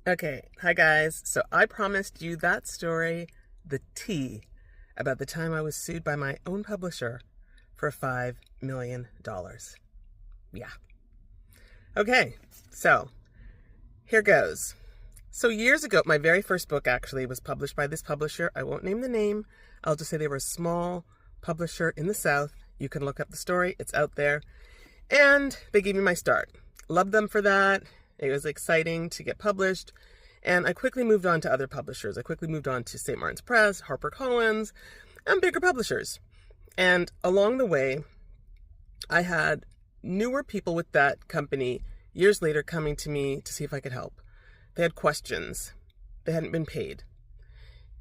Okay, hi guys. So I promised you that story, the tea, about the time I was sued by my own publisher for $5 million. Yeah. Okay, so here goes. So years ago, my very first book actually was published by this publisher. I won't name the name. I'll just say they were a small publisher in the South. You can look up the story, it's out there. And they gave me my start. Loved them for that. It was exciting to get published. And I quickly moved on to other publishers. I quickly moved on to St. Martin's Press, HarperCollins, and bigger publishers. And along the way, I had newer people with that company years later coming to me to see if I could help. They had questions. They hadn't been paid.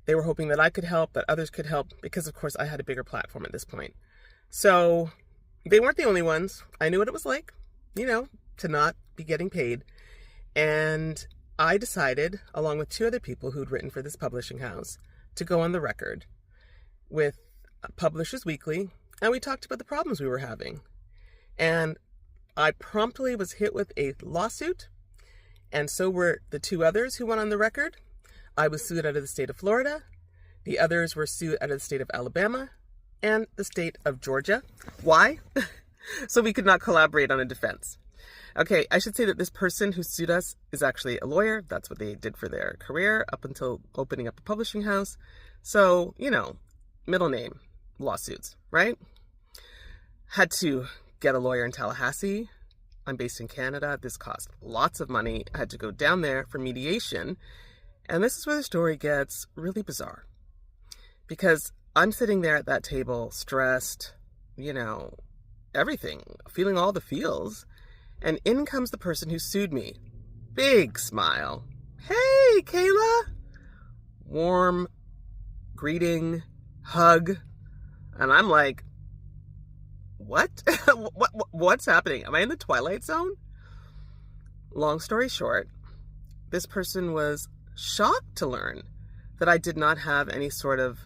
They were hoping that I could help, that others could help, because of course I had a bigger platform at this point. So they weren't the only ones. I knew what it was like, to not be getting paid. And I decided, along with two other people who'd written for this publishing house, to go on the record with Publishers Weekly, and we talked about the problems we were having. And I promptly was hit with a lawsuit, and so were the two others who went on the record. I was sued out of the state of Florida. The others were sued out of the state of Alabama and the state of Georgia. Why? So we could not collaborate on a defense. Okay, I should say that this person who sued us is actually a lawyer. That's what they did for their career up until opening up a publishing house. So, middle name, lawsuits, right? Had to get a lawyer in Tallahassee. I'm based in Canada. This cost lots of money. I had to go down there for mediation. And this is where the story gets really bizarre. Because I'm sitting there at that table, stressed, everything, feeling all the feels. And in comes the person who sued me. Big smile. Hey, Kayla. Warm greeting, hug. And I'm like, what? What's happening? Am I in the Twilight Zone? Long story short, this person was shocked to learn that I did not have any sort of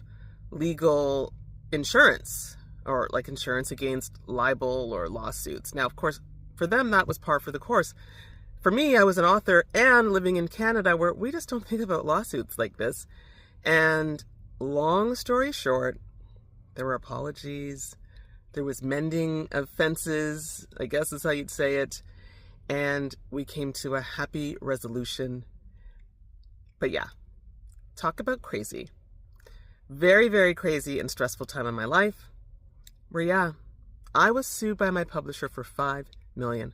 legal insurance or like insurance against libel or lawsuits. Now, of course, for them, that was par for the course. For me, I was an author and living in Canada where we just don't think about lawsuits like this. And long story short, there were apologies. There was mending of fences, I guess is how you'd say it. And we came to a happy resolution. But yeah, talk about crazy. Very, very crazy and stressful time in my life. Where, I was sued by my publisher for $5 million.